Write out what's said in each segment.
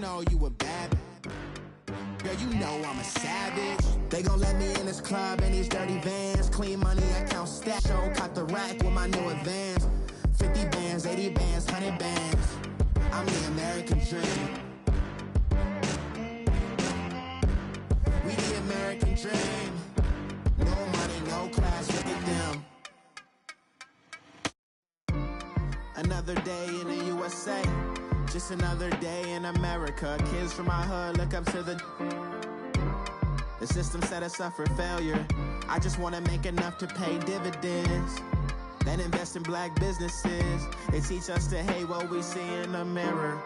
know you a bad. Girl, you know I'm a savage. They gon' let me in this club in these dirty vans. Clean money, account stack. Show, caught the rack with my new advance. 50 bands, 80 bands, 100 bands. I'm the American dream. We the American dream. No money, no class, look at them. Another day in the USA. Just another day in America. Kids from my hood look up to the system set us up for failure. I just wanna make enough to pay dividends, then invest in black businesses. They teach us to hate what we see in the mirror,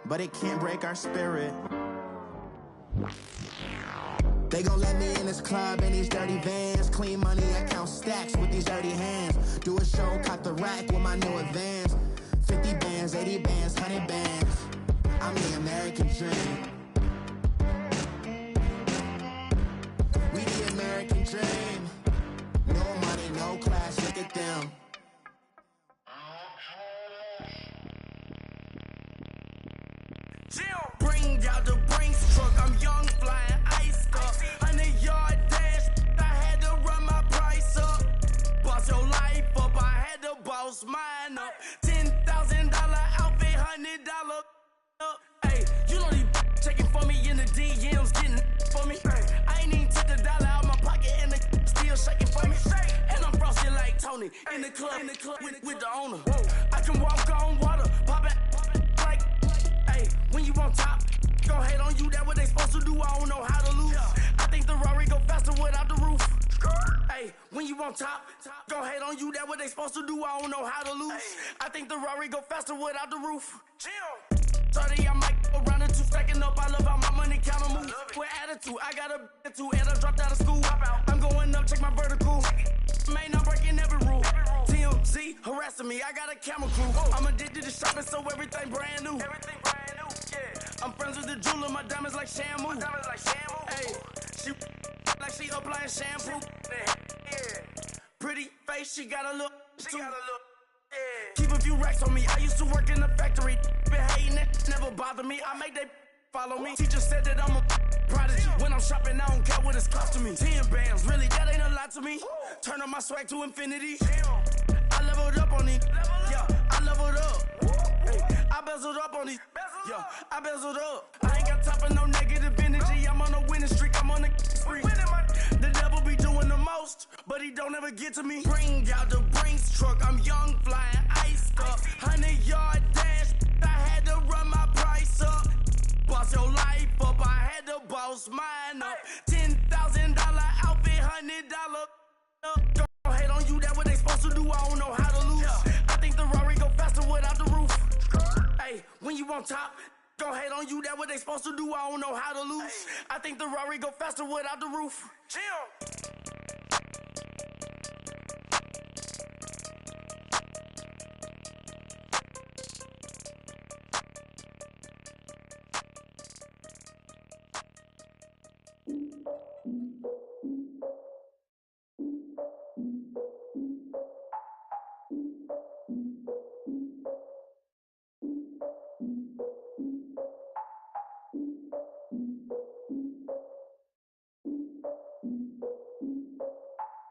but it can't break our spirit. They gon' let me in this club in these dirty vans. Clean money, account stacks with these dirty hands. Do a show, caught the rack with my new advance. 50 bands, 80 bands, 100 bands. I'm the American dream. We the American dream. No money, no class, look at them. Bring out the Brinks truck, I'm young, flying iced up. 100-yard dash, I had to run my price up. Boss your life up, I had to boss mine up. $10,000 outfit, $100 up. Hey, you know these checking for me in the DMs, getting for me. I ain't even took the dollar out my pocket and the still shaking for me. And I'm frosty like Tony in the club with the owner. I can walk on water, pop it like, hey, when you on top, gon' hate on you, that what they supposed to do, I don't know how to lose. I think the Rari go faster without the roof. Hey, when you on top, gon' hate on you, that what they supposed to do, I don't know how to lose. I think the Rari go faster without the roof. 30, I'm like around the two stacking up, I love how my money counter moves. With attitude, I got a attitude, and I dropped out of school. I'm going up, check my vertical. Man, I'm breaking every rule. TMZ harassing me, I got a camera crew. I'm addicted to shopping, so everything brand new. I'm friends with the jeweler, my diamonds like Shamu. Hey, she like she applying shampoo. Pretty face, she got a look. Keep a few racks on me. I used to work in the factory. Been hating it, never bother me. I make they follow me. Teacher said that I'm a prodigy. When I'm shopping, I don't care what it's costing me. 10 bands, really, that ain't a lot to me. Turn up my swag to infinity. I leveled up on these. Yeah, I leveled up. Hey, I bezeled up on these. Yeah, I bezeled up. I ain't got time for no negative energy. I'm on a winning streak. I'm on a spree. The devil be doing the most, but he don't ever get to me. Bring out the Brinks truck. I'm young, flying iced up. 100-yard dash. I had to run my price up. Boss your life up. I had to boss mine up. $10,000 outfit, $100 up. Don't hate on you. That what they supposed to do. I don't know how to lose. I think the Rari go faster without the roof. Hey, when you on top, gon' hate on you, that what they supposed to do, I don't know how to lose. I think the Rari go faster without the roof.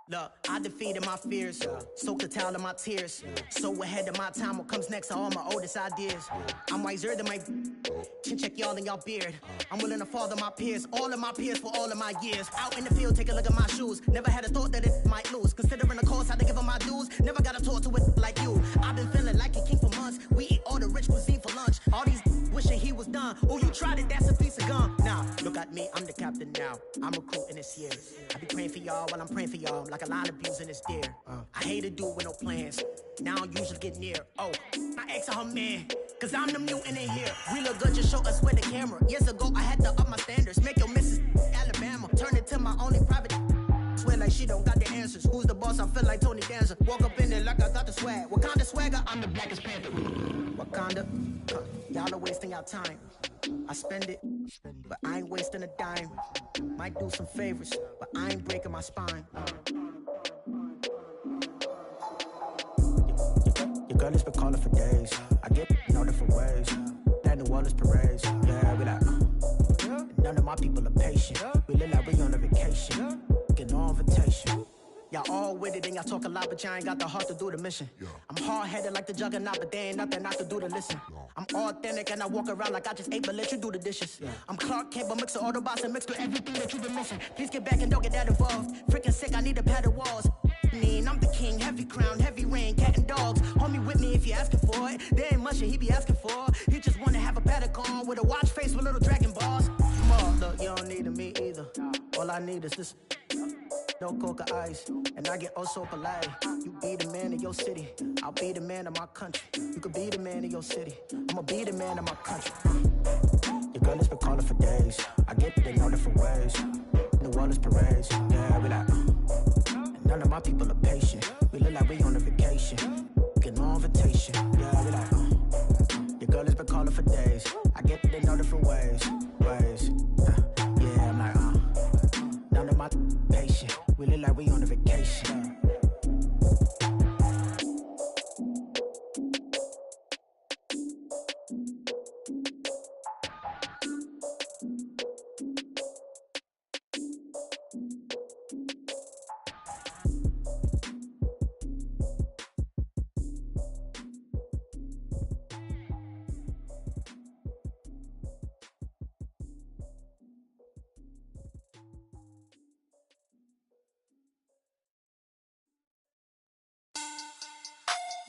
Look, I defeated my fears, soaked the towel in my tears. So ahead of my time, what comes next are all my oldest ideas. I'm wiser than my chin check y'all in y'all beard. I'm willing to father my peers, all of my peers for all of my years. Out in the field, take a look at my shoes. Never had a thought that it might lose. Considering the cost, had to give them my dues. Never got to talk to it like you. I've been feeling like a king for months. We eat all the rich cuisine for lunch. All these wishing he was done. Oh, you tried it, that's a piece of gum. Now, look at me, I'm the captain now. I'm recruiting this year. I be praying for y'all while I'm praying for y'all. Like a line of abusing this deer. I hate a dude with no plans. Now I don't usually get near. Oh, my ex her man. Cause I'm the mutant in here. We look good, just show us where the camera. Years ago, I had to up my standards. Make your missus Alabama. Turn it to my only private. Swear like she don't got the answers. Who's the boss? I feel like Tony Danza. Walk up in there like I got the swag. What kind of swagger? I'm the blackest panther. Wakanda. Y'all are wasting your time. I spend it, but I ain't wasting a dime. Might do some favors, but I ain't breaking my spine. Your girl has been calling for days. I get no different ways. That New Orleans parades. Yeah, we like None of my people are patient. We look like we on a vacation. Get no invitation. Y'all all with it and y'all talk a lot, but y'all ain't got the heart to do the mission. I'm hard-headed like the juggernaut, but there ain't nothing I can do to listen. I'm authentic and I walk around like I just ate, but let you do the dishes. I'm Clark Kent, but mix the Autobots and mix with everything that you've been missing. Please get back and don't get that involved. Freaking sick, I need to pad the walls. I'm the king, heavy crown, heavy rain, cat and dogs. Homie with me if you're asking for it. There ain't much that he be asking for. He just wanna have a paddock on with a watch face with little dragon balls. Look, you don't need me either. All I need is this. No coca ice, and I get oh so polite. You be the man of your city, I'll be the man of my country. You could be the man of your city, I'ma be the man of my country. Your girl has been calling for days. I get they know different ways. New Orleans parades, yeah, we like. And none of my people are patient. We look like we on a vacation. Get no invitation, yeah, we like. Your girl has been calling for days. I get they know different ways. Yeah, I'm like, none of my patient. We look like we on a vacation.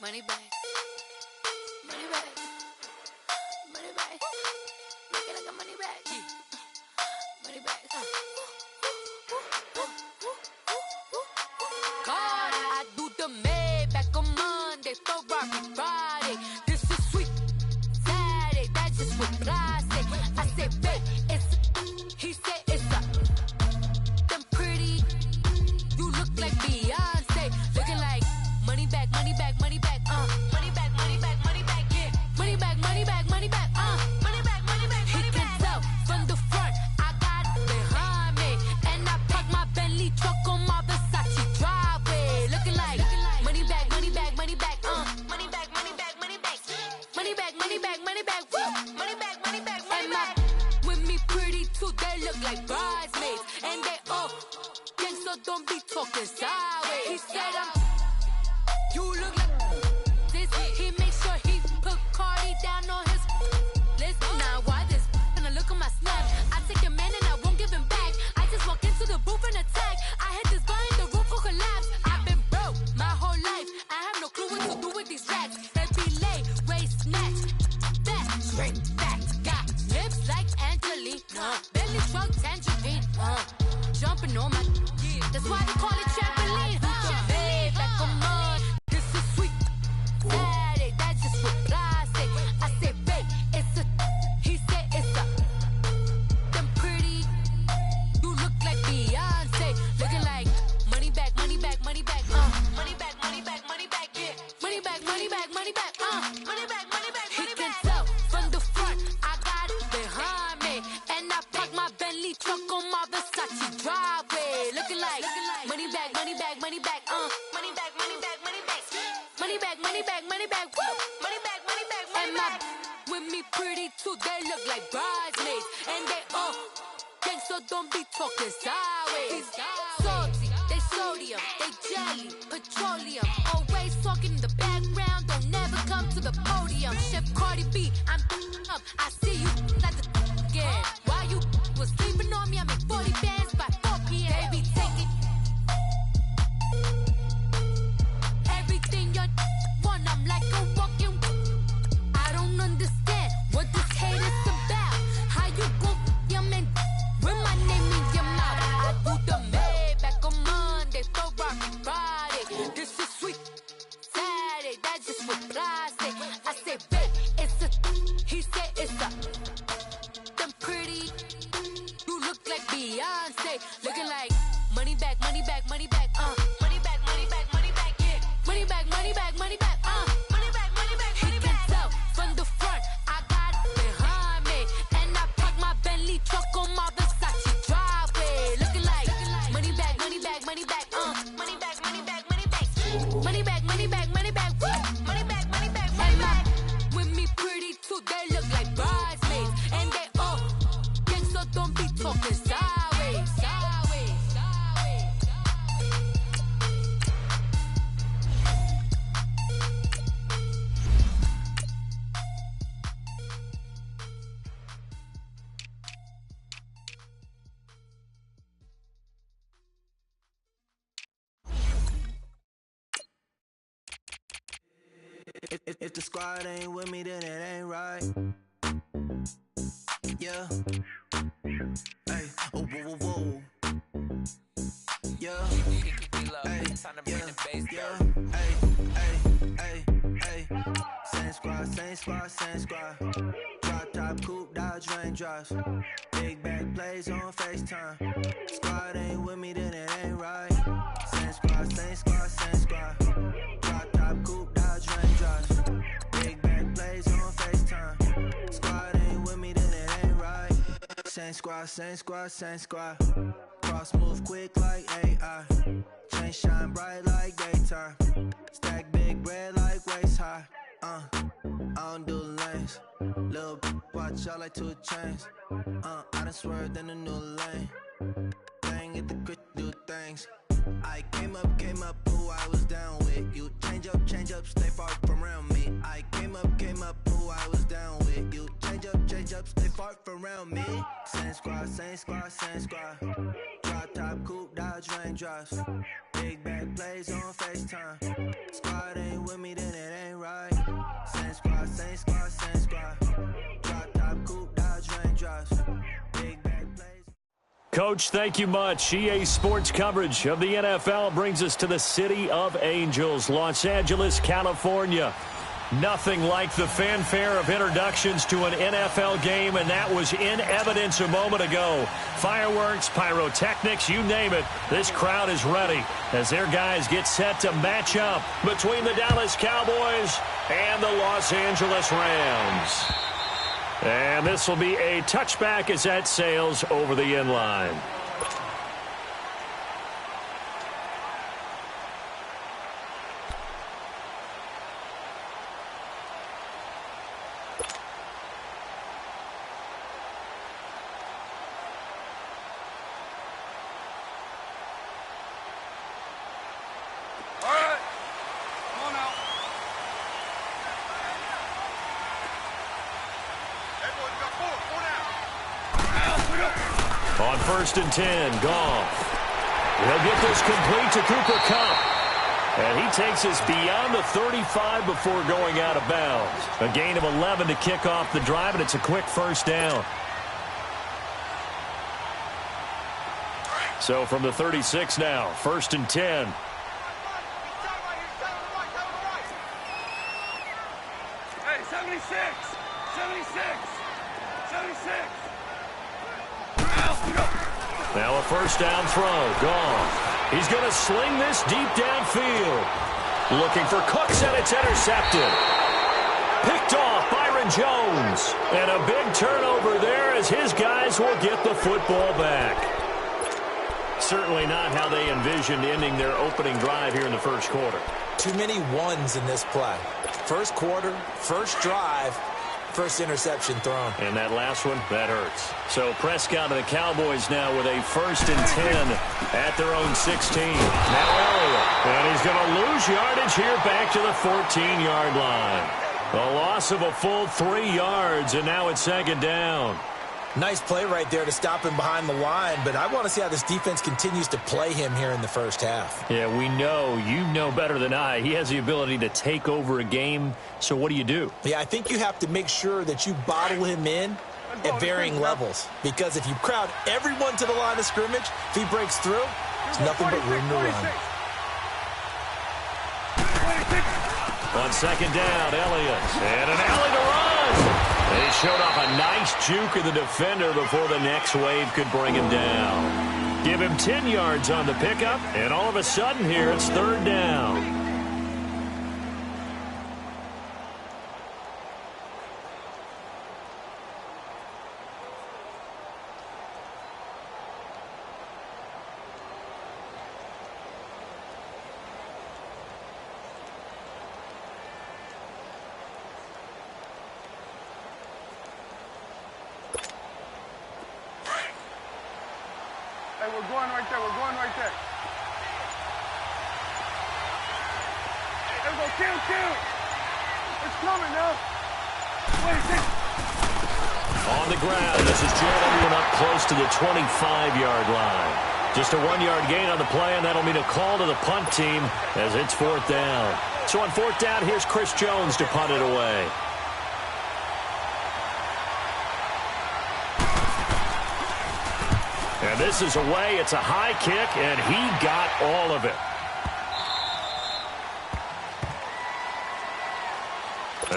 Money bag, money bag, money bag. Make it like a money bag, money bag. God, I do the Maybach on Monday, Ferrari Friday. This is sweet Saturday, that's just what I say. I say, babe, it's. He said it's a. Them pretty, you look like Beyonce, looking like money bag, money bag, money bag. Money bag, money bag, money bag, yeah. Money bag, money bag, money bag, money bag, money bag, money bag. He can tell from the front, I got it behind me. And I park my Bentley truck on my Versace driveway. Looking like money bag, money bag, money bag, money bag, money bag, money bag. Money bag, money bag, money bag, money bag, money bag, money bag. With me pretty too, they look like bridesmaids. And they all gang, so don't be talking sideways. He said you look like this. He makes sure he put Cardi down on his list. Now why this? And I look at my snap. I take a man and I won't give him back. I just walk into the booth and attack. I hit this guy in the roof will collapse. I've been broke my whole life. I have no clue what to do with these racks. Every lay, waist snatch, fat, straight back. Got lips like Angelina, belly truck tangerine. Jumping on my, that's why they call it trampoline. Back on mud. This is sweet Saturday, that's just what I say. I say, babe, it's a. He said it's a. Them pretty, you look like Beyonce, looking like money bag, money bag, money bag, money bag, money bag, money bag, yeah. Money bag, money bag, money bag, money bag, money bag, money bag. He can tell from the front, I got it behind me, and I park my Bentley truck on my Versace driveway, looking like money bag, money bag, money bag, money bag, money bag, money bag, money bag, money bag, money bag, money bag, money bag, money bag. With me pretty too, they look like bridesmaids, and they all gang, so don't be talking sideways. Salty, they sodium, they jelly, petroleum. Always talking in the background, don't never come to the podium. Chef Cardi B, I'm up. I see you at the again. While you was sleeping on me, I make 40 bands by 4 p.m. Baby, take it. Everything you want, I'm like a walking. I don't understand what this hate is about. How you go your man with my name in your mouth? I do the Maybach on Monday, Ferrari Friday. This is sweet Saturday, that's just what I say. I say, babe, it's a. He said it's a. If the squad ain't with me, then it ain't right. Yeah. Hey, oh, whoa, whoa, whoa. Yeah. Hey, yeah. Hey. Same squad. Drop top, coupe, Dodge Raindrops. Big back plays on FaceTime. Squad ain't with me, then it ain't right. Same squad. Drop top, coupe, Dodge Raindrops. Big back plays on FaceTime. Squad ain't with me, then it ain't right. Same squad. Cross move quick like AI. Chain shine bright like daytime. Stack big bread like waist high. I don't do lanes. Lil' watch out like 2 chains. I done swerved in a new lane. Bang at the crit, do things. I came up, who I was down with. You change up, stay far from around me. I came up, who I was down with. You change up, stay far from around me. Same squad. Drop top, coupe, Dodge Raindrops. Big back plays on FaceTime. Squad ain't with me, then it ain't right. Same squad. Drop top, coupe, Dodge Raindrops. Big back plays. Coach, thank you much. EA Sports coverage of the NFL brings us to the City of Angels, Los Angeles, California. Nothing like the fanfare of introductions to an NFL game, and that was in evidence a moment ago. Fireworks, pyrotechnics, you name it. This crowd is ready as their guys get set to match up between the Dallas Cowboys and the Los Angeles Rams. And this will be a touchback as that sails over the end line. On 1st and 10, Goff. He'll get this complete to Cooper Kupp. And he takes us beyond the 35 before going out of bounds. A gain of 11 to kick off the drive, and it's a quick first down. So from the 36 now, 1st and 10. Hey, 76. Now a first down throw. Goff. He's going to sling this deep downfield. Looking for Cooks, and it's intercepted. Picked off Byron Jones. And a big turnover there as his guys will get the football back. Certainly not how they envisioned ending their opening drive here in the first quarter. Too many ones in this play. First quarter, first drive, first interception thrown. And that last one, that hurts. So Prescott and the Cowboys now with a 1st and 10 at their own 16. Now Elliott. And he's going to lose yardage here back to the 14-yard line. A loss of a full 3 yards, and now it's 2nd down. Nice play right there to stop him behind the line, but I want to see how this defense continues to play him here in the first half. Yeah, we know. You know better than I. He has the ability to take over a game, so what do? Yeah, I think you have to make sure that you bottle him in at varying levels, because if you crowd everyone to the line of scrimmage, if he breaks through, there's nothing but room to run. On 2nd down, Elliott. And an alley to run. They showed off a nice juke of the defender before the next wave could bring him down. Give him 10 yards on the pickup, and all of a sudden here it's 3rd down. We're going right there. Let's go, kill. It's coming now. On the ground, this is Jalen up close to the 25-yard line. Just a 1-yard gain on the play, and that'll mean a call to the punt team as it's 4th down. So on 4th down, here's Chris Jones to punt it away. And this is away. It's a high kick, and he got all of it.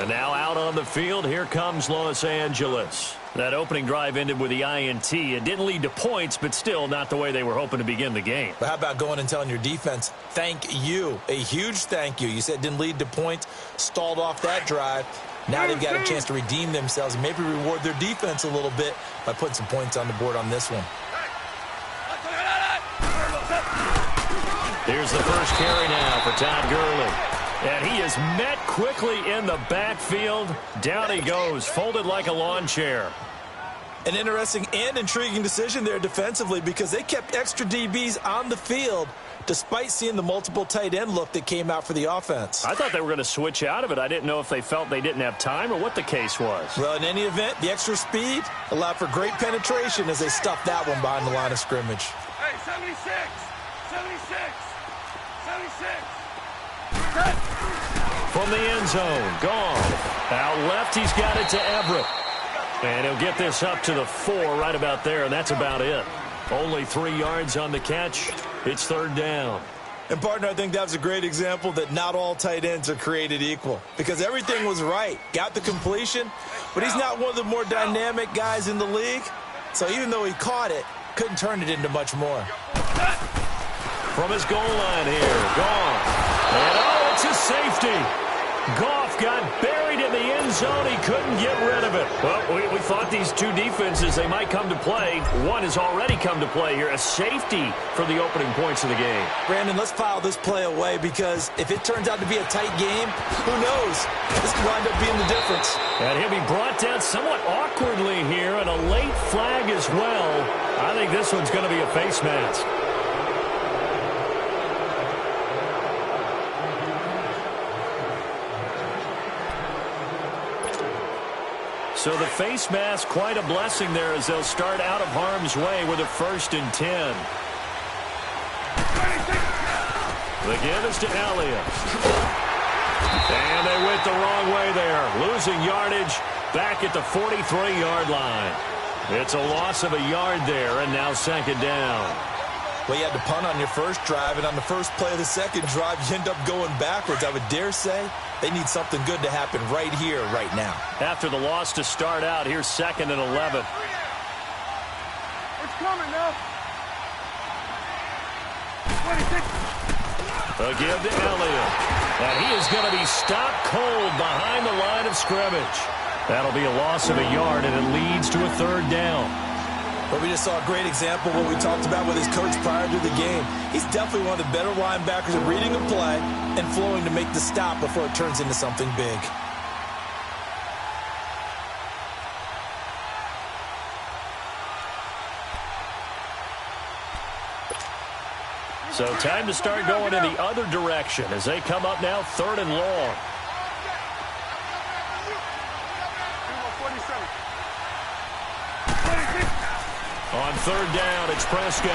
And now out on the field, here comes Los Angeles. That opening drive ended with the INT. It didn't lead to points, but still not the way they were hoping to begin the game. But how about going and telling your defense, thank you, a huge thank you. You said it didn't lead to points, stalled off that drive. Now they've got a chance to redeem themselves and maybe reward their defense a little bit by putting some points on the board on this one. Here's the first carry now for Todd Gurley. And he is met quickly in the backfield. Down he goes, folded like a lawn chair. An interesting and intriguing decision there defensively because they kept extra DBs on the field despite seeing the multiple tight end look that came out for the offense. I thought they were going to switch out of it. I didn't know if they felt they didn't have time or what the case was. Well, in any event, the extra speed allowed for great penetration as they stuffed that one behind the line of scrimmage. Hey, 76! 76! 76! From the end zone, gone. Out left, he's got it to Everett. And he'll get this up to the 4 right about there, and that's about it. Only 3 yards on the catch. It's 3rd down. And, partner, I think that was a great example that not all tight ends are created equal because everything was right. Got the completion, but he's not one of the more dynamic guys in the league. So even though he caught it, couldn't turn it into much more. From his goal line here, gone. And, oh, it's a safety. Goff got buried in the end zone. He couldn't get rid of it. Well, we thought these two defenses, they might come to play. One has already come to play here. A safety for the opening points of the game. Brandon, let's file this play away because if it turns out to be a tight game, who knows? This could wind up being the difference. And he'll be brought down somewhat awkwardly here, and a late flag as well. I think this one's going to be a face mask. So the face mask, quite a blessing there as they'll start out of harm's way with a 1st and 10. The give is to Elliott. And they went the wrong way there. Losing yardage back at the 43-yard line. It's a loss of a yard there, and now 2nd down. Well, you had to punt on your first drive, and on the first play of the second drive, you end up going backwards. I would dare say they need something good to happen right here, right now. After the loss to start out, here's 2nd and 11. It's coming now. 26. A give to Elliott. And he is going to be stopped cold behind the line of scrimmage. That'll be a loss of a yard, and it leads to a 3rd down. But we just saw a great example of what we talked about with his coach prior to the game. He's definitely one of the better linebackers at reading a play and flowing to make the stop before it turns into something big. So time to start going in the other direction as they come up now 3rd and long. On 3rd down, it's Prescott.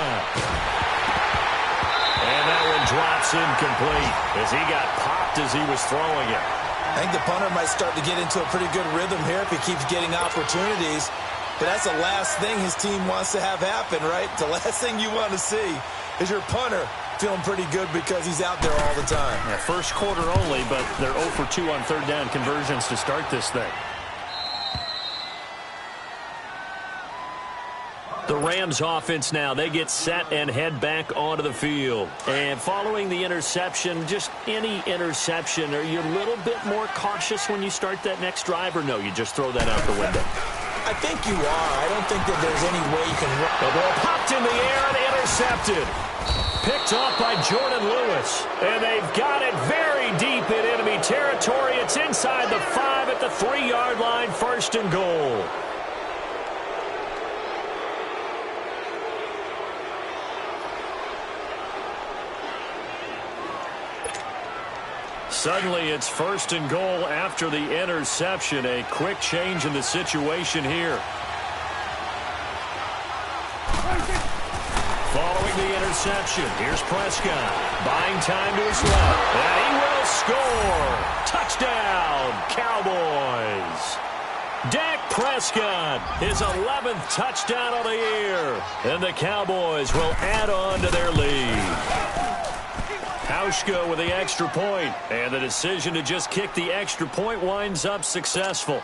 And that one drops incomplete as he got popped as he was throwing it. I think the punter might start to get into a pretty good rhythm here if he keeps getting opportunities. But that's the last thing his team wants to have happen, right? The last thing you want to see is your punter feeling pretty good because he's out there all the time. Yeah, first quarter only, but they're 0 for 2 on 3rd down conversions to start this thing. The Rams offense now, they get set and head back onto the field. And following the interception, just any interception, are you a little bit more cautious when you start that next drive, or no, you just throw that out the window? I think you are. I don't think that there's any way you can... The ball popped in the air and intercepted. Picked off by Jordan Lewis. And they've got it very deep in enemy territory. It's inside the 5 at the 3-yard line, 1st and goal. Suddenly, it's 1st and goal after the interception. A quick change in the situation here. Following the interception, here's Prescott. Buying time to his left. And he will score. Touchdown, Cowboys. Dak Prescott, his 11th touchdown of the year. And the Cowboys will add on to their lead. Hauschka with the extra point. And the decision to just kick the extra point winds up successful.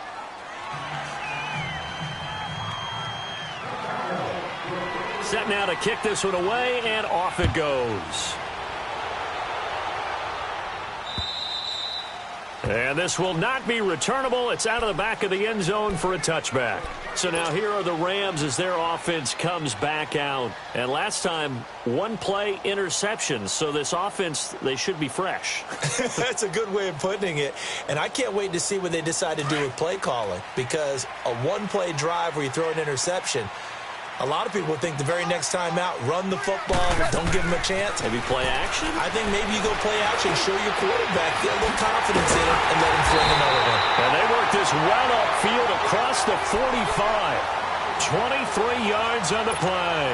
Set now to kick this one away, and off it goes. And this will not be returnable. It's out of the back of the end zone for a touchback. So now here are the Rams as their offense comes back out. And last time, one play interception. So this offense, they should be fresh. That's a good way of putting it. And I can't wait to see what they decide to do with play calling. Because a one-play drive where you throw an interception, a lot of people think the very next time out, run the football, don't give him a chance. Maybe play action? I think maybe you go play action, show your quarterback, get a little confidence in him, and let him fling another one. And they work this well upfield across the 45. 23 yards on the play.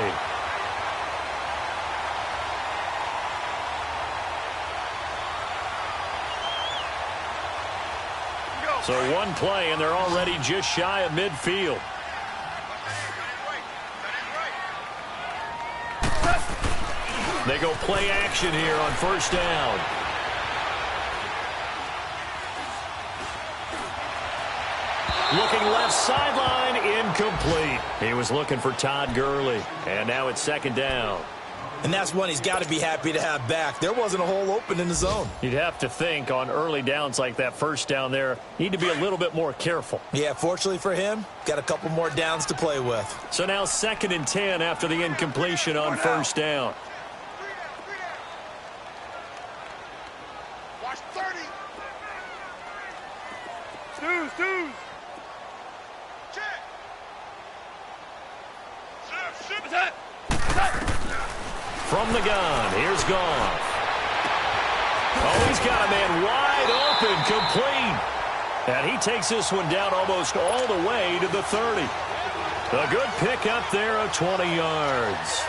So one play, and they're already just shy of midfield. They go play action here on first down. Looking left sideline, incomplete. He was looking for Todd Gurley. And now it's second down. And that's one he's got to be happy to have back. There wasn't a hole open in the zone. You'd have to think on early downs like that first down there, need to be a little bit more careful. Yeah, fortunately for him, got a couple more downs to play with. So now 2nd and 10 after the incompletion on first down. Watch 30. Snooze. Check. Shoot. From the gun, here's Goff. Oh, he's got a man wide open, complete. And he takes this one down almost all the way to the 30. A good pickup there of 20 yards.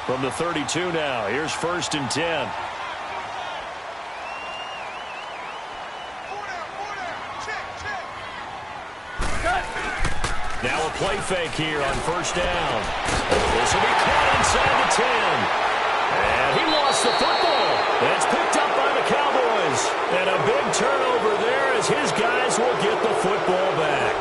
From the 32 now, here's 1st and 10. Now a play fake here on first down. This will be caught inside the 10. And he lost the football. And it's picked up by the Cowboys. And a big turnover there as his guys will get the football back.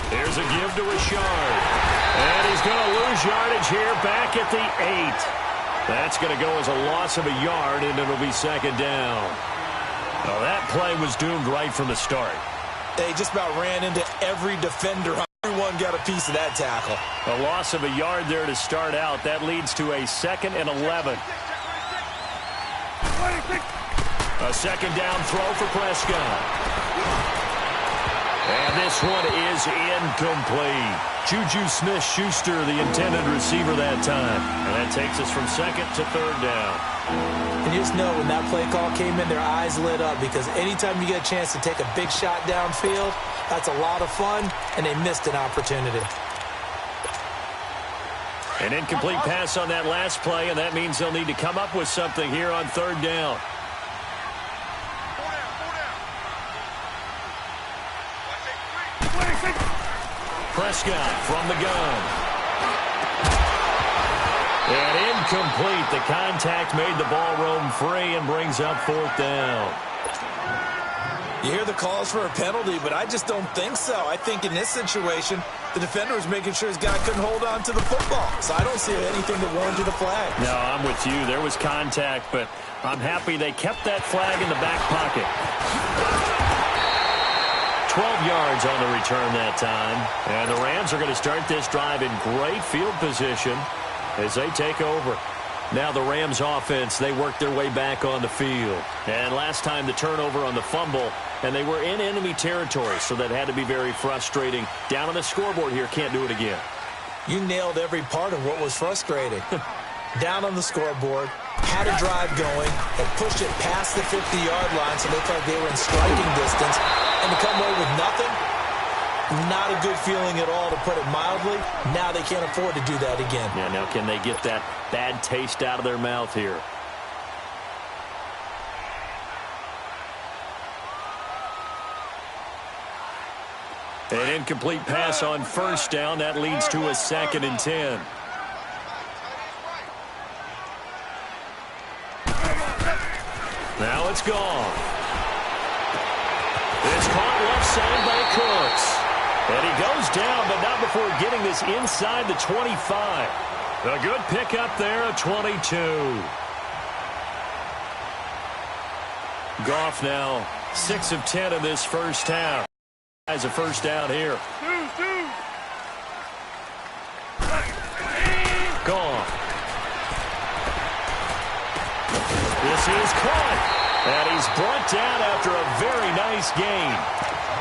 Here's a give to Richard. And he's going to lose yardage here back at the 8. That's going to go as a loss of a yard, and it'll be second down. Well, that play was doomed right from the start. They just about ran into every defender. Everyone got a piece of that tackle. A loss of a yard there to start out. That leads to a 2nd and 11. A second down throw for Prescott. And this one is incomplete. Juju Smith-Schuster, the intended receiver that time. And that takes us from 2nd to 3rd down. And you just know when that play call came in, their eyes lit up, because anytime you get a chance to take a big shot downfield, that's a lot of fun, and they missed an opportunity. An incomplete pass on that last play, and that means they'll need to come up with something here on 3rd down. Prescott from the gun. And incomplete. The contact made the ball roam free and brings up 4th down. You hear the calls for a penalty, but I just don't think so. I think in this situation, the defender was making sure his guy couldn't hold on to the football. So I don't see anything that warranted a flag. No, I'm with you. There was contact, but I'm happy they kept that flag in the back pocket. 12 yards on the return that time. And the Rams are going to start this drive in great field position as they take over. Now the Rams offense, they worked their way back on the field. And last time the turnover on the fumble, and they were in enemy territory, so that had to be very frustrating. Down on the scoreboard here, can't do it again. You nailed every part of what was frustrating. Down on the scoreboard, had a drive going, and pushed it past the 50-yard line so they felt they were in striking distance, and to come away with nothing, not a good feeling at all, to put it mildly. Now they can't afford to do that again. Yeah, now can they get that bad taste out of their mouth here? An incomplete pass on first down. That leads to a 2nd and 10. Now it's gone. It's caught left side by Cooks. And he goes down, but not before getting this inside the 25. A good pickup there at 22. Goff now 6 of 10 in this first half. Has a first down here. Gone. This is caught. And he's brought down after a very nice gain.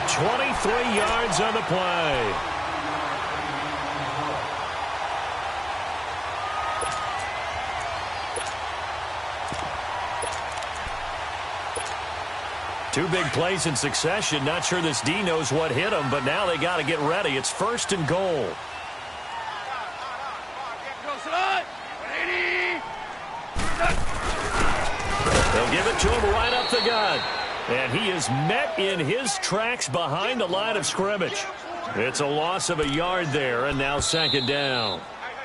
23 yards on the play. Two big plays in succession. Not sure this D knows what hit him, but now they got to get ready. It's 1st and goal. They'll give it to him right up the gut. And he is met in his tracks behind the line of scrimmage. It's a loss of a yard there, and now 2nd down.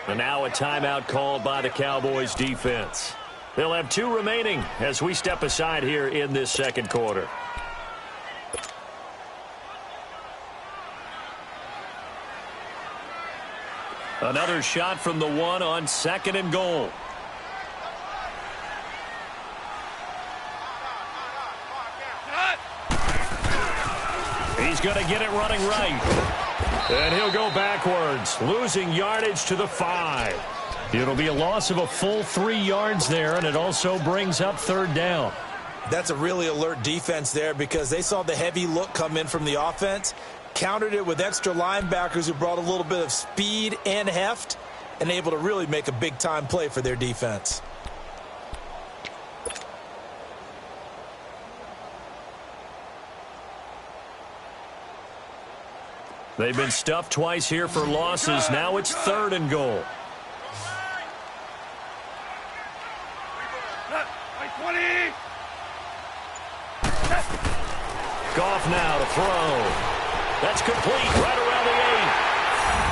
And now a timeout called by the Cowboys defense. They'll have 2 remaining as we step aside here in this 2nd quarter. Another shot from the 1 on 2nd and goal. He's going to get it running right. And he'll go backwards, losing yardage to the 5. It'll be a loss of a full 3 yards there, and it also brings up 3rd down. That's a really alert defense there because they saw the heavy look come in from the offense, countered it with extra linebackers who brought a little bit of speed and heft, and able to really make a big-time play for their defense. They've been stuffed twice here for losses. Now it's 3rd and goal. Goff now to throw. That's complete right around the 8.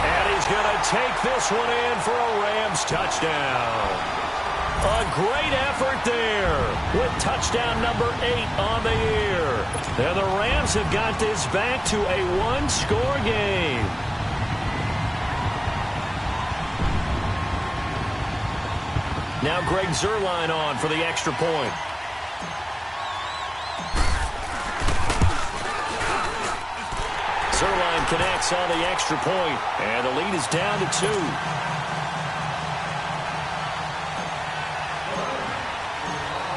And he's going to take this one in for a Rams touchdown. A great effort there with touchdown number 8 on the year. And the Rams have got this back to a 1-score game. Now Greg Zuerlein on for the extra point. Zuerlein connects on the extra point, and the lead is down to 2.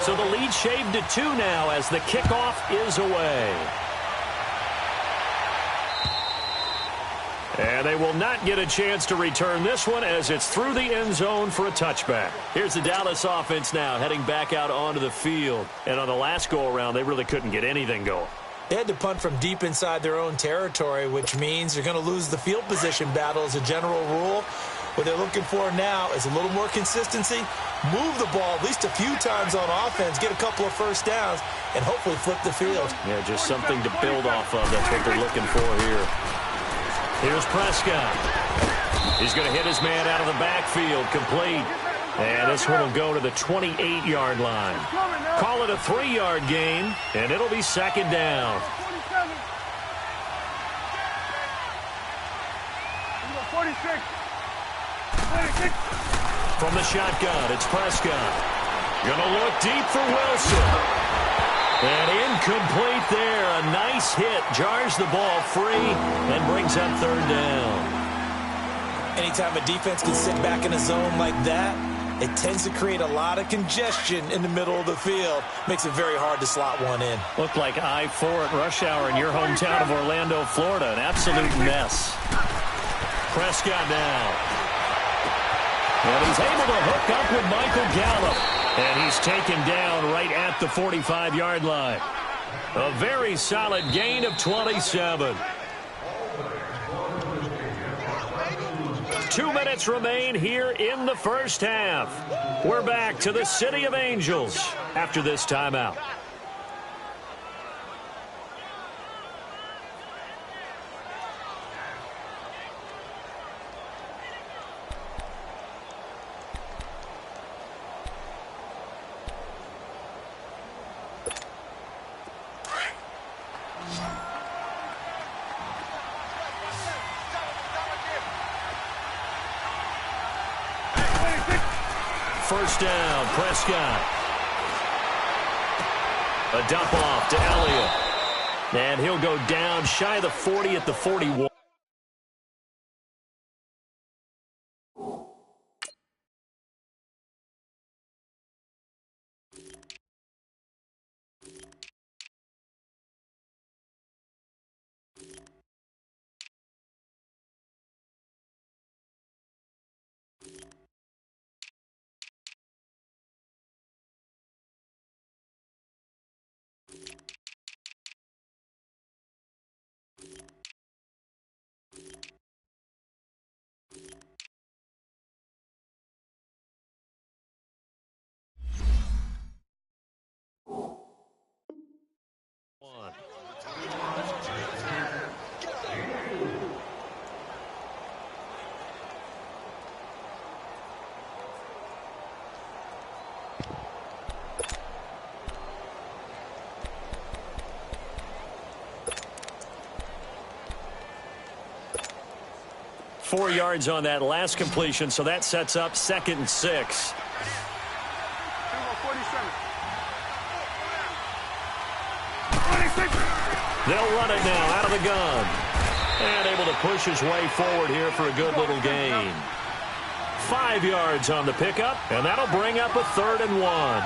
So the lead shaved to 2 now as the kickoff is away. And they will not get a chance to return this one as it's through the end zone for a touchback. Here's the Dallas offense now heading back out onto the field. And on the last go-around, they really couldn't get anything going. They had to punt from deep inside their own territory, which means they're going to lose the field position battle as a general rule. What they're looking for now is a little more consistency, move the ball at least a few times on offense, get a couple of first downs, and hopefully flip the field. Yeah, just something to build off of. That's what they're looking for here. Here's Prescott. He's going to hit his man out of the backfield, complete. And this one will go to the 28-yard line. Call it a 3-yard gain, and it'll be 2nd down. 46. From the shotgun, it's Prescott. Gonna look deep for Wilson. And incomplete there. A nice hit. Jars the ball free and brings up 3rd down. Anytime a defense can sit back in a zone like that, It tends to create a lot of congestion in the middle of the field. Makes it very hard to slot one in. Looked like I-4 at rush hour in your hometown of Orlando, Florida. An absolute mess. Prescott now. And he's able to hook up with Michael Gallup. And he's taken down right at the 45-yard line. A very solid gain of 27. 2 minutes remain here in the first half. We're back to the City of Angels after this timeout. First down, Prescott. A dump off to Elliott. And he'll go down shy of the 40 at the 41. Four yards on that last completion, so that sets up 2nd and 6. They'll run it now out of the gun. And able to push his way forward here for a good little gain. 5 yards on the pickup, and that'll bring up a 3rd and 1.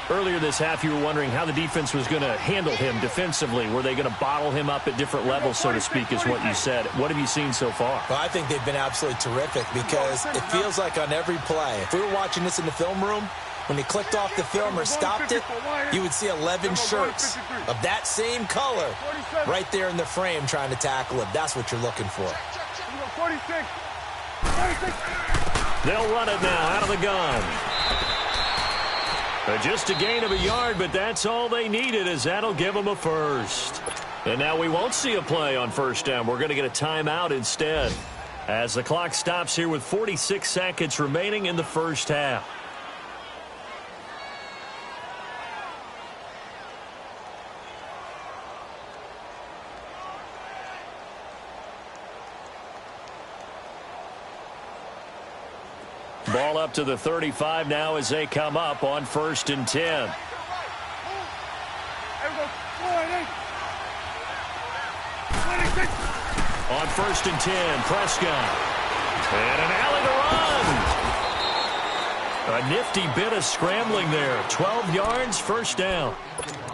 Earlier this half, you were wondering how the defense was going to handle him defensively. Were they going to bottle him up at different levels, so to speak, is what you said. What have you seen so far? Well, I think they've been absolutely terrific because it feels like on every play, if we were watching this in the film room, when he clicked off the film or stopped it, you would see 11 shirts of that same color right there in the frame trying to tackle him. That's what you're looking for. They'll run it now out of the gun. Just a gain of a yard, but that's all they needed, as that'll give them a first. And now we won't see a play on first down. We're going to get a timeout instead, as the clock stops here with 46 seconds remaining in the first half. Ball up to the 35 now as they come up on 1st and 10. On 1st and 10, Prescott. And an alley to run. A nifty bit of scrambling there. 12 yards, first down.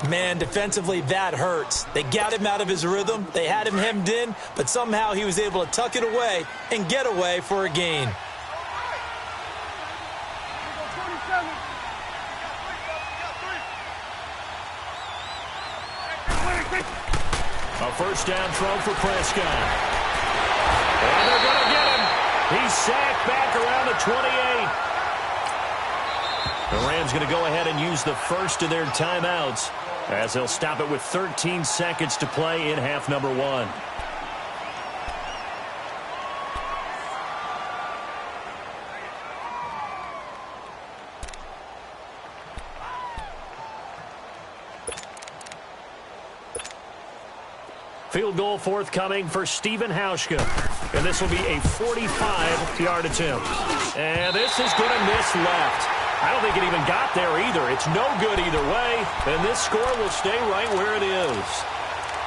Man, defensively, that hurts. They got him out of his rhythm. They had him hemmed in, but somehow he was able to tuck it away and get away for a gain. A first down throw for Prescott. And they're going to get him. He's sacked back around the 28. The Rams going to go ahead and use the first of their timeouts as they'll stop it with 13 seconds to play in half number 1. Field goal forthcoming for Stephen Hauschka. And this will be a 45-yard attempt. And this is going to miss left. I don't think it even got there either. It's no good either way. And this score will stay right where it is.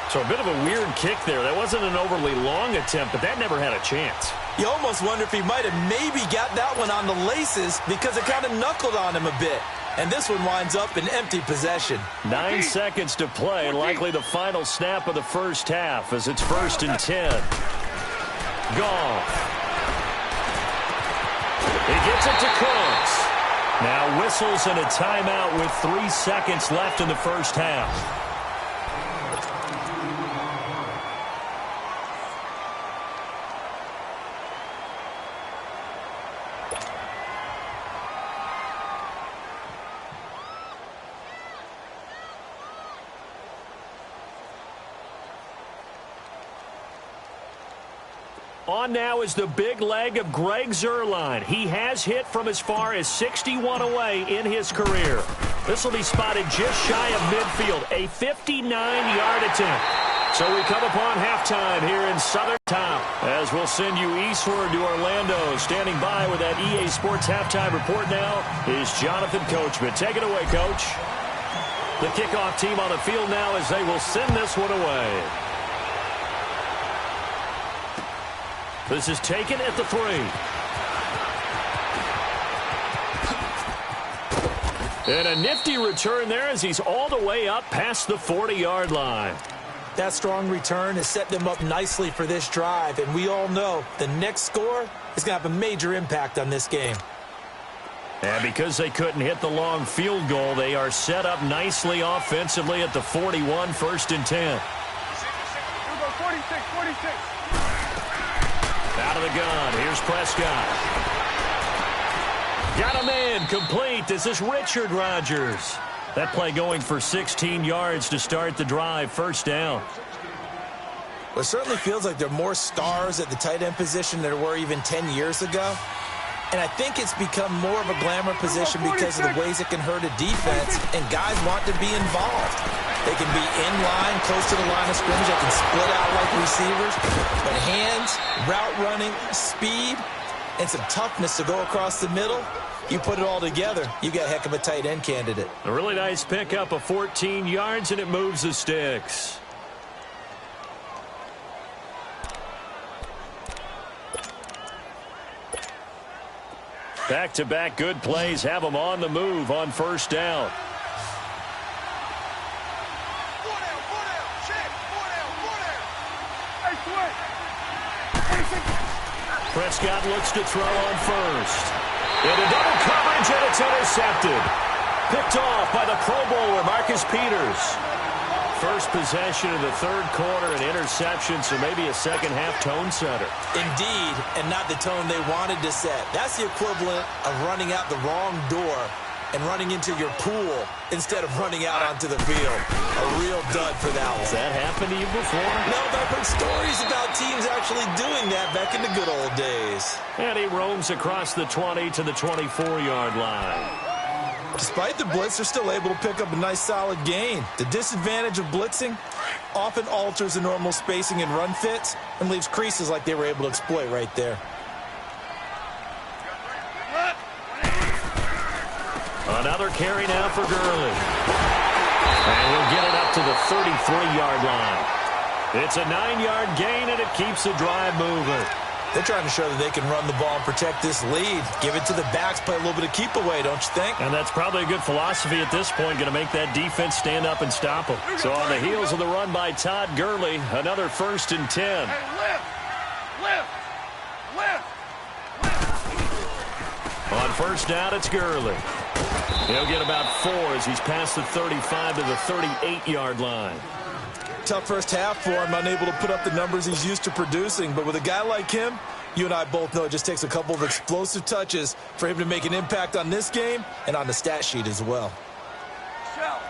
So a bit of a weird kick there. That wasn't an overly long attempt, but that never had a chance. You almost wonder if he might have maybe got that one on the laces because it kind of knuckled on him a bit. And this one winds up in empty possession. 9 seconds to play, likely the final snap of the first half as it's 1st and 10. Goff. He gets it to Cooks. Now whistles and a timeout with 3 seconds left in the first half. On now is the big leg of Greg Zuerlein. He has hit from as far as 61 away in his career. This will be spotted just shy of midfield, a 59-yard attempt. So we come upon halftime here in Southern Town as we'll send you eastward to Orlando. Standing by with that EA Sports halftime report now is Jonathan Coachman. Take it away, Coach. The kickoff team on the field now as they will send this one away. This is taken at the 3. And a nifty return there as he's all the way up past the 40-yard line. That strong return has set them up nicely for this drive, and we all know the next score is going to have a major impact on this game. And because they couldn't hit the long field goal, they are set up nicely offensively at the 41, 1st and 10. 46. Out of the gun, here's Prescott. Got him in, complete. This is Richard Rodgers. That play going for 16 yards to start the drive, 1st down. Well, it certainly feels like there are more stars at the tight end position than there were even 10 years ago. And I think it's become more of a glamour position because of the ways it can hurt a defense, and guys want to be involved. They can be in line, close to the line of scrimmage. They can split out like receivers. But hands, route running, speed, and some toughness to go across the middle, you put it all together, you got a heck of a tight end candidate. A really nice pickup of 14 yards, and it moves the sticks. Back-to-back good plays have them on the move on 1st down. Prescott looks to throw on 1st. Into double coverage, and it's intercepted. Picked off by the Pro Bowler, Marcus Peters. First possession of the 3rd quarter, an interception, so maybe a second-half tone setter. Indeed, and not the tone they wanted to set. That's the equivalent of running out the wrong door and running into your pool instead of running out onto the field. A real dud for that one. Has that happened to you before? No, but I've heard stories about teams actually doing that back in the good old days. And he roams across the 20 to the 24-yard line. Despite the blitz, they're still able to pick up a nice solid gain. The disadvantage of blitzing often alters the normal spacing and run fits and leaves creases like they were able to exploit right there. Another carry now for Gurley. And we'll get it up to the 33-yard line. It's a 9-yard gain, and it keeps the drive moving. They're trying to show that they can run the ball and protect this lead. Give it to the backs, play a little bit of keep away, don't you think? And that's probably a good philosophy at this point, going to make that defense stand up and stop them. So on the heels of the run by Todd Gurley, another 1st and 10. Hey, lift. On 1st down, it's Gurley. He'll get about 4 as he's past the 35 to the 38-yard line. Tough first half for him, unable to put up the numbers he's used to producing. But with a guy like him, you and I both know it just takes a couple of explosive touches for him to make an impact on this game and on the stat sheet as well. Shell.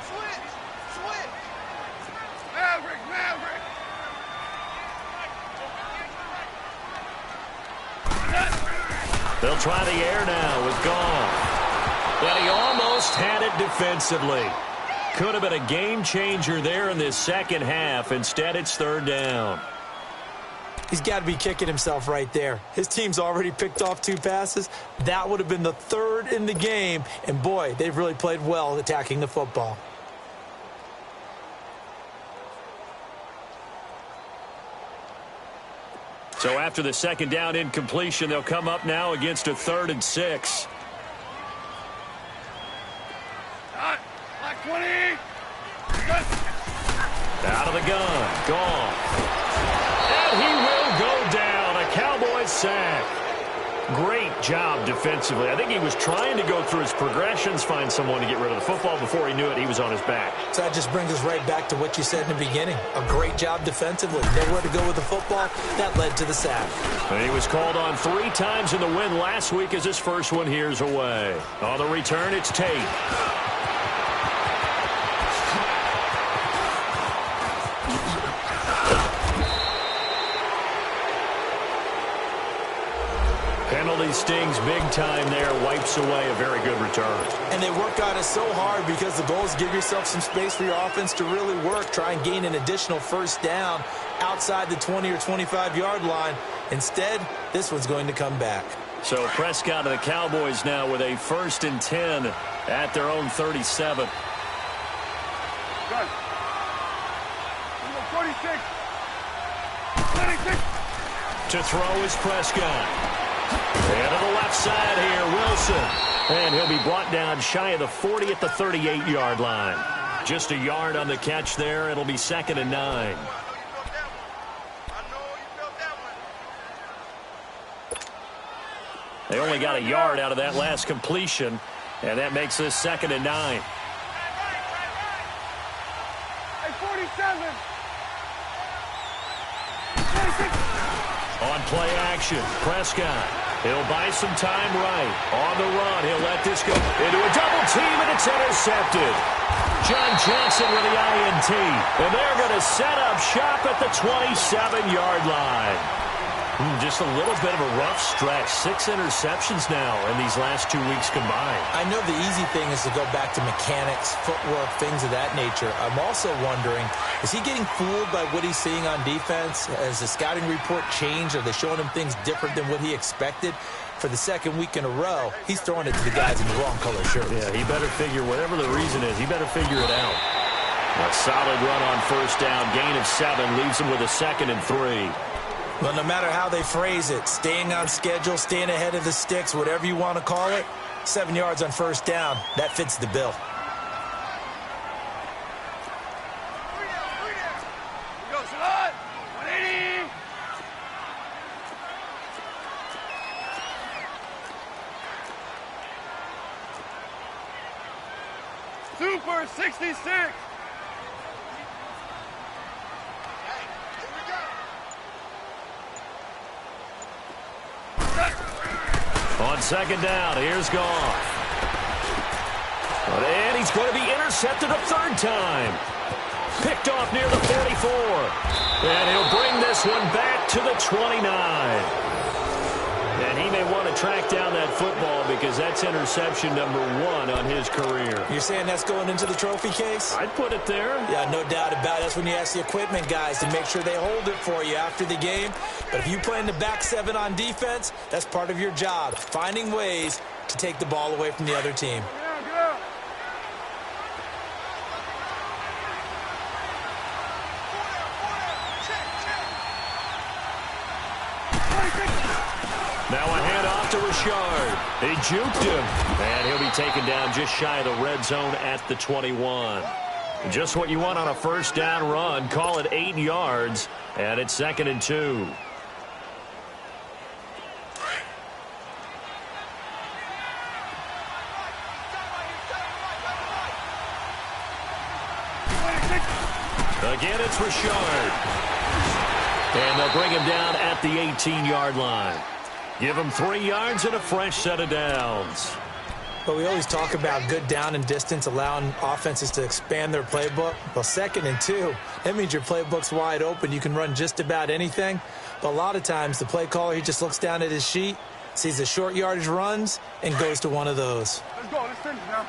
Switch. Maverick. They'll try the air now with Goff. And he almost had it defensively. Could have been a game changer there in this second half. Instead, it's 3rd down. He's got to be kicking himself right there. His team's already picked off 2 passes. That would have been the 3rd in the game. And, boy, they've really played well attacking the football. So after the second down incompletion, they'll come up now against a 3rd and 6. Black 20. Out of the gun. Gone. And he will go down. A Cowboys sack. Great job defensively. I think he was trying to go through his progressions, find someone to get rid of the football. Before he knew it, he was on his back. So that just brings us right back to what you said in the beginning. A great job defensively. Nowhere to go with the football. That led to the sack. And he was called on 3 times in the win last week as his first one here's away. On the return, it's Tate. Penalty stings big time there, wipes away a very good return. And they work on it so hard because the goal is give yourself some space for your offense to really work. Try and gain an additional first down outside the 20 or 25-yard line. Instead, this one's going to come back. So Prescott of the Cowboys now with a 1st and 10 at their own 37. Good. 46. 26. To throw is Prescott. And to the left side here, Wilson. And he'll be brought down shy of the 40 at the 38-yard line. Just a yard on the catch there. It'll be 2nd and 9. They only got a yard out of that last completion, and that makes this 2nd and 9. Hey, 47. On play action, Prescott. He'll buy some time right. On the run, he'll let this go into a double team, and it's intercepted. John Johnson with the INT. And they're going to set up shop at the 27-yard line. Just a little bit of a rough stretch. 6 interceptions now in these last 2 weeks combined. I know the easy thing is to go back to mechanics, footwork, things of that nature. I'm also wondering, is he getting fooled by what he's seeing on defense? Has the scouting report changed? Are they showing him things different than what he expected? For the 2nd week in a row, he's throwing it to the guys in the wrong color shirts. Yeah, he better figure, whatever the reason is, he better figure it out. A solid run on first down, gain of 7, leaves him with a 2nd and 3. Well, no matter how they phrase it, staying on schedule, staying ahead of the sticks, whatever you want to call it, 7 yards on first down, that fits the bill. Go, Salad. 180. Super 66. On 2nd down, here's Goff. And he's going to be intercepted a 3rd time. Picked off near the 44. And he'll bring this one back to the 29. And he may want to track down that football because that's interception number 1 on his career. You're saying that's going into the trophy case? I'd put it there. Yeah, no doubt about it. That's when you ask the equipment guys to make sure they hold it for you after the game. But if you play in the back 7 on defense, that's part of your job, finding ways to take the ball away from the other team. Now a handoff to Richard. He juked him. And he'll be taken down just shy of the red zone at the 21. Just what you want on a first down run. Call it 8 yards. And it's 2nd and 2. Again, it's Richard. And they'll bring him down at the 18-yard line. Give him 3 yards and a fresh set of downs. But we always talk about good down and distance, allowing offenses to expand their playbook. Well, 2nd and 2, that means your playbook's wide open. You can run just about anything. But a lot of times, the play caller, he just looks down at his sheet, sees the short yardage runs, and goes to one of those. Let's go. Let's finish now.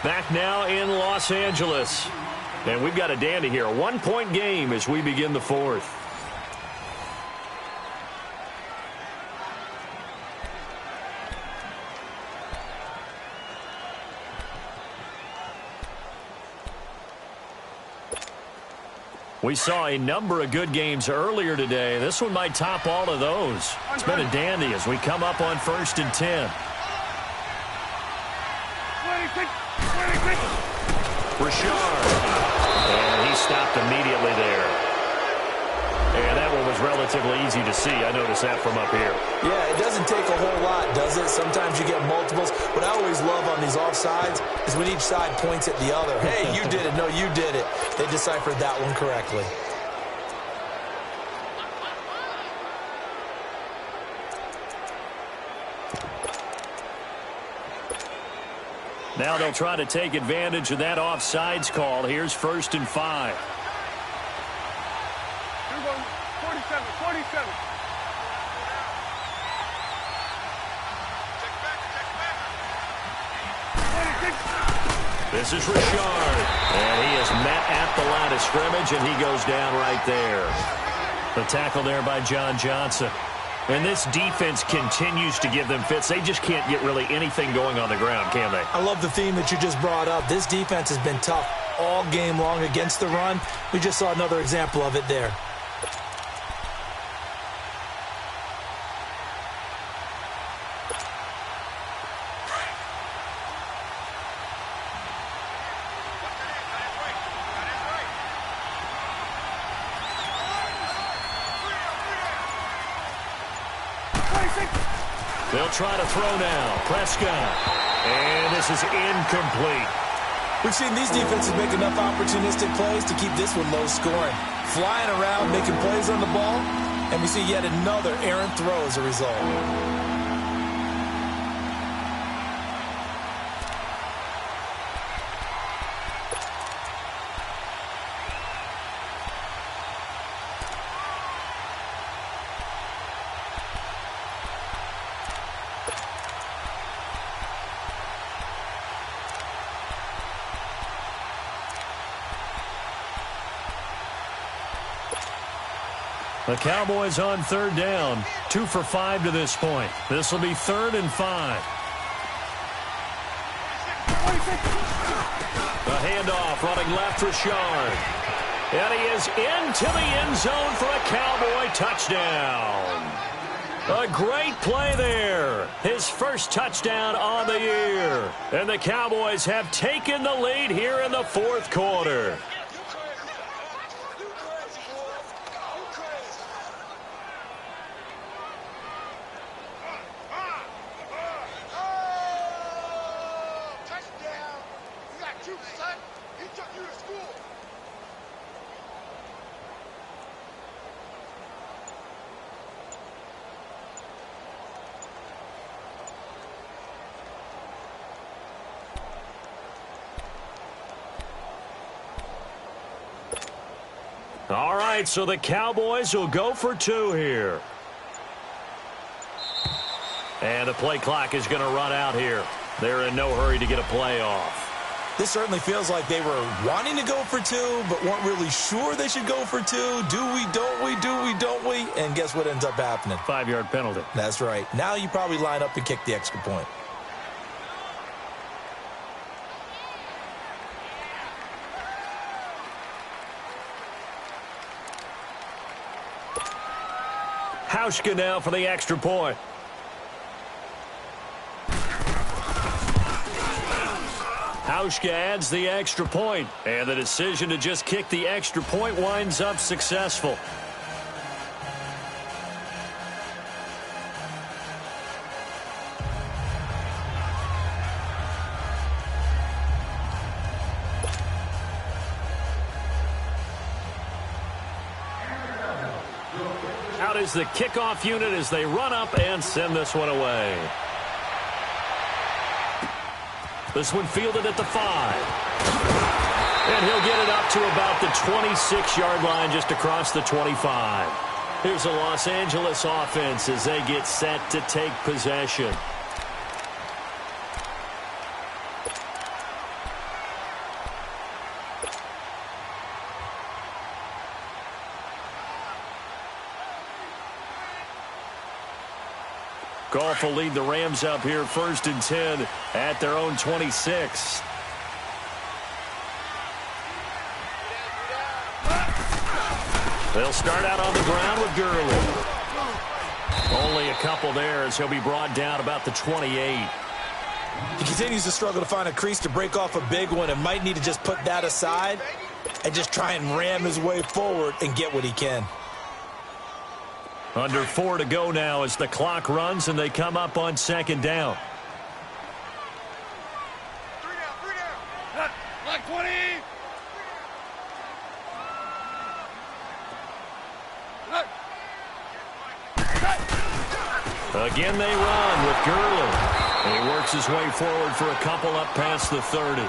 Back now in Los Angeles. And we've got a dandy here. A 1-point game as we begin the 4th. We saw a number of good games earlier today. This one might top all of those. It's been a dandy as we come up on 1st and 10. 26. Richard. And he stopped immediately there. And that one was relatively easy to see. I noticed that from up here. Yeah, it doesn't take a whole lot, does it? Sometimes you get multiples. What I always love on these offsides is when each side points at the other. Hey, you did it. No, you did it. They deciphered that one correctly. Now they'll try to take advantage of that offsides call. Here's 1st and 5. 47. This is Richard. And he is met at the line of scrimmage, and he goes down right there. The tackle there by John Johnson. And this defense continues to give them fits. They just can't get really anything going on the ground, can they? I love the theme that you just brought up. This defense has been tough all game long against the run. We just saw another example of it there. They'll try to throw now. Prescott. And this is incomplete. We've seen these defenses make enough opportunistic plays to keep this one low scoring. Flying around, making plays on the ball, and we see yet another errant throw as a result. The Cowboys on 3rd down. 2 for 5 to this point. This will be 3rd and 5. The handoff running left, Richard. And he is into the end zone for a Cowboy touchdown. A great play there. His first touchdown on the year. And the Cowboys have taken the lead here in the 4th quarter. All right, so the Cowboys will go for 2 here. And the play clock is going to run out here. They're in no hurry to get a play off. This certainly feels like they were wanting to go for 2, but weren't really sure they should go for 2. Do we, don't we, do we, don't we? And guess what ends up happening? 5-yard penalty. That's right. Now you probably line up and kick the extra point. Hauschka now for the extra point. Hauschka adds the extra point, and the decision to just kick the extra point winds up successful. Out is the kickoff unit as they run up and send this one away. This one fielded at the 5. And he'll get it up to about the 26-yard line, just across the 25. Here's the Los Angeles offense as they get set to take possession. Goff will lead the Rams up here 1st and 10 at their own 26. They'll start out on the ground with Gurley. Only a couple there as he'll be brought down about the 28. He continues to struggle to find a crease to break off a big one and might need to just put that aside and just try and ram his way forward and get what he can. Under 4 to go now as the clock runs and they come up on second down. 3 down. Like 20. Again they run with Gurley. He works his way forward for a couple up past the 30.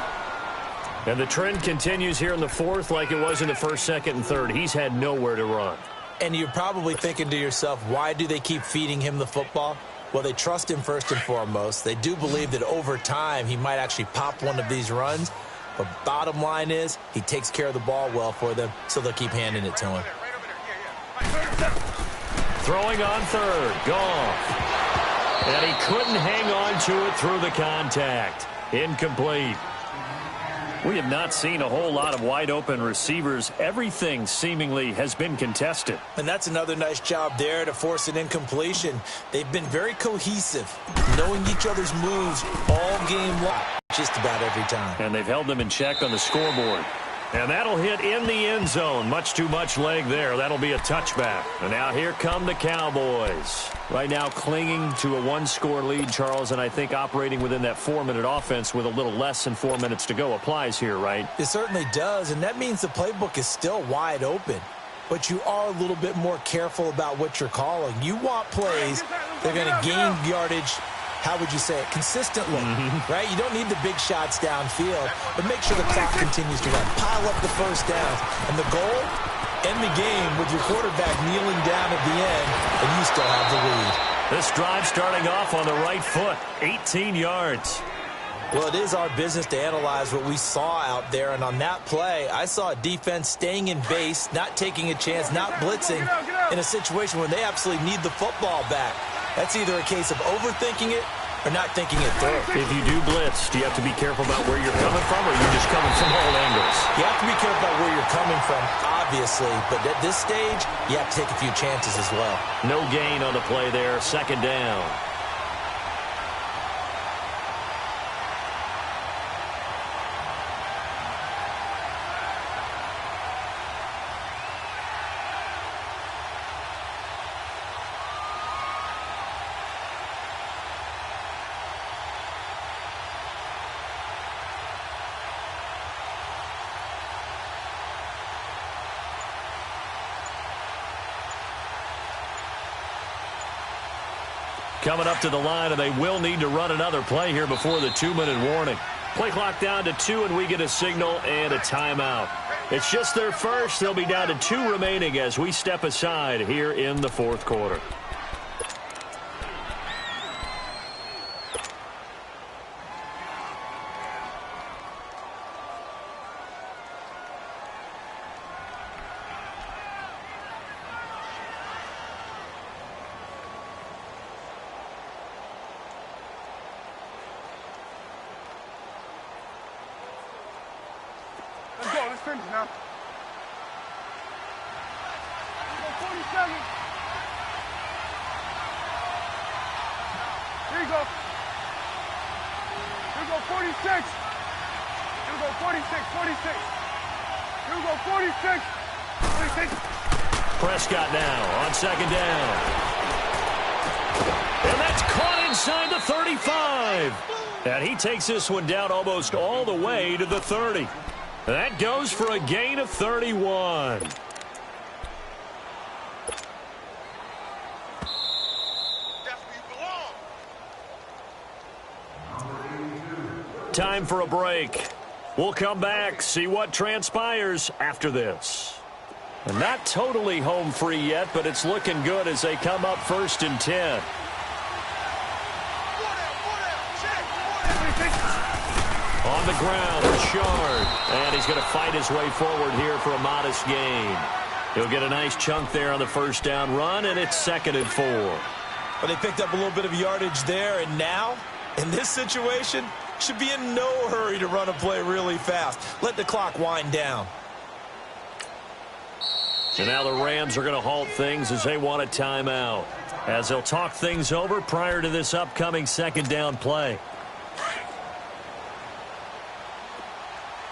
And the trend continues here in the fourth like it was in the first, second, and third. He's had nowhere to run. And you're probably thinking to yourself, why do they keep feeding him the football? Well, they trust him first and foremost. They do believe that over time he might actually pop one of these runs. But bottom line is he takes care of the ball well for them, so they'll keep handing it to him. Throwing on third. Gone. And he couldn't hang on to it through the contact. Incomplete. We have not seen a whole lot of wide-open receivers. Everything seemingly has been contested. And that's another nice job there to force an incompletion. They've been very cohesive, knowing each other's moves all game long, just about every time. And they've held them in check on the scoreboard. And that'll hit in the end zone. Much too much leg there. That'll be a touchback. And now here come the Cowboys. Right now clinging to a one-score lead, Charles, and I think operating within that 4-minute offense with a little less than 4 minutes to go applies here, right? It certainly does, and that means the playbook is still wide open. But you are a little bit more careful about what you're calling. You want plays that are going to gain yardage, how would you say it, consistently, right? You don't need the big shots downfield, but make sure the clock continues to run. Pile up the first downs. And the goal, end the game with your quarterback kneeling down at the end, and you still have the lead. This drive starting off on the right foot, 18 yards. Well, it is our business to analyze what we saw out there, and on that play, I saw a defense staying in base, not taking a chance, not blitzing, in a situation where they absolutely need the football back. That's either a case of overthinking it or not thinking it through. If you do blitz, do you have to be careful about where you're coming from, or are you just coming from all angles? You have to be careful about where you're coming from, obviously, but at this stage, you have to take a few chances as well. No gain on the play there, second down. Coming up to the line, and they will need to run another play here before the 2-minute warning. Play clock down to 2, and we get a signal and a timeout. It's just their first. They'll be down to 2 remaining as we step aside here in the fourth quarter. Let's finish now. 47. Here you go. Here we go, 46. Here we go, 46, 46. Here we go, 46. 46. Prescott now on second down. And that's caught inside the 35. And he takes this one down almost all the way to the 30. That goes for a gain of 31. Time for a break. We'll come back, see what transpires after this. And not totally home free yet, but it's looking good as they come up 1st and 10. On the ground, Richard. And he's going to fight his way forward here for a modest gain. He'll get a nice chunk there on the first down run, and it's 2nd and 4. But they picked up a little bit of yardage there, and now, in this situation, should be in no hurry to run a play really fast. Let the clock wind down. And now the Rams are going to halt things as they want a timeout, as they'll talk things over prior to this upcoming second down play.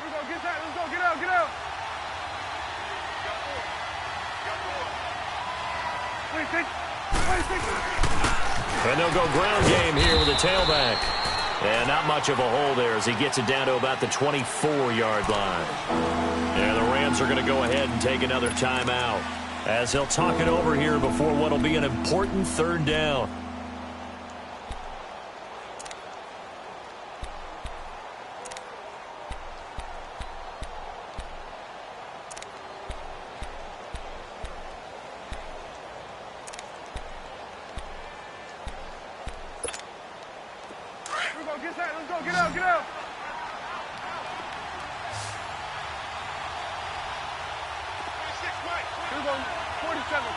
Let's go, get out, get out. 26. And they'll go ground game here with a tailback. And not much of a hole there as he gets it down to about the 24-yard line. And the Rams are going to go ahead and take another timeout as they'll talk it over here before what will be an important third down. Let's go, get out.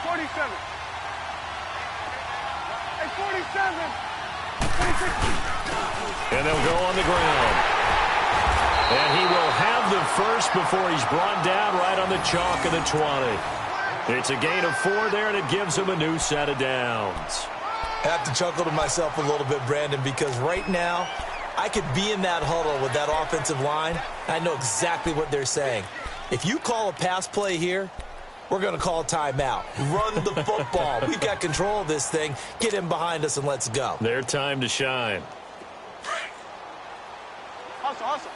47. Hey, 47. 26. And they'll go on the ground. And he will have the first before he's brought down right on the chalk of the 20. It's a gain of 4 there, and it gives him a new set of downs. I have to chuckle to myself a little bit, Brandon, because right now I could be in that huddle with that offensive line. I know exactly what they're saying. If you call a pass play here, we're going to call a timeout. Run the football. We've got control of this thing. Get him behind us and let's go. Their time to shine. Hustle.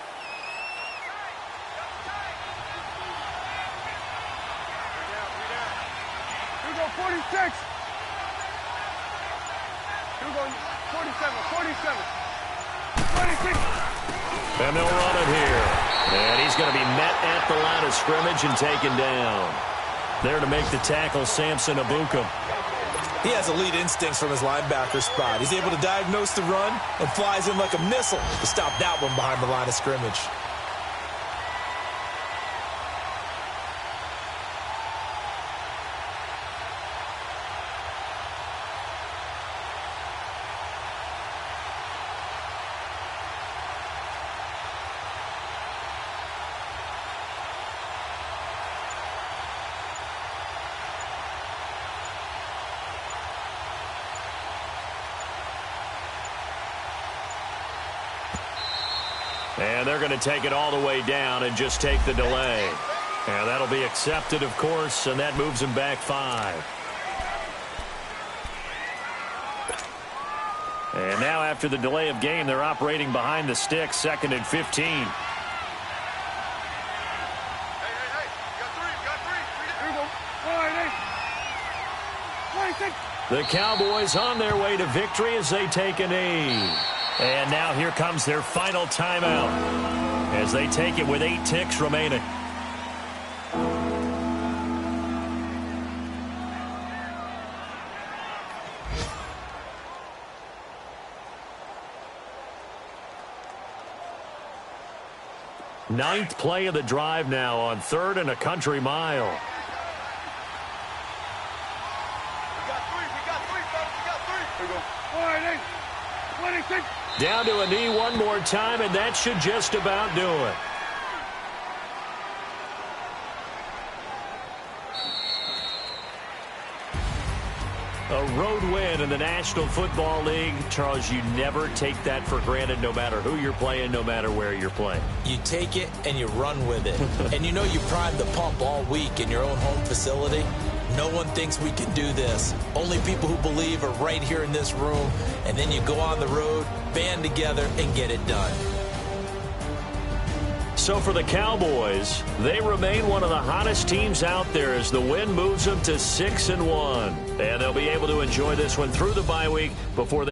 Here we go, 46. Here we go, 47. 26. And they'll run it here. And he's going to be met at the line of scrimmage and taken down. There to make the tackle, Samson Abuka. He has elite instincts from his linebacker spot. He's able to diagnose the run and flies in like a missile to stop that one behind the line of scrimmage. And they're going to take it all the way down and just take the delay. And that'll be accepted, of course, and that moves him back 5. And now after the delay of game, they're operating behind the sticks, 2nd and 15. Hey, you got three. Here we go. 26. The Cowboys on their way to victory as they take a knee. And now here comes their final timeout as they take it with 8 ticks remaining. Ninth play of the drive now on 3rd and a country mile. We got three, fellas. Here we go. 26. Down to a knee one more time, and that should just about do it. A road win in the National Football League. Charles, you never take that for granted no matter who you're playing, no matter where you're playing. You take it and you run with it. And you know you primed the pump all week in your own home facility. No one thinks we can do this. Only people who believe are right here in this room. And then you go on the road, band together, and get it done. So for the Cowboys, they remain one of the hottest teams out there as the win moves them to 6-1. And they'll be able to enjoy this one through the bye week before they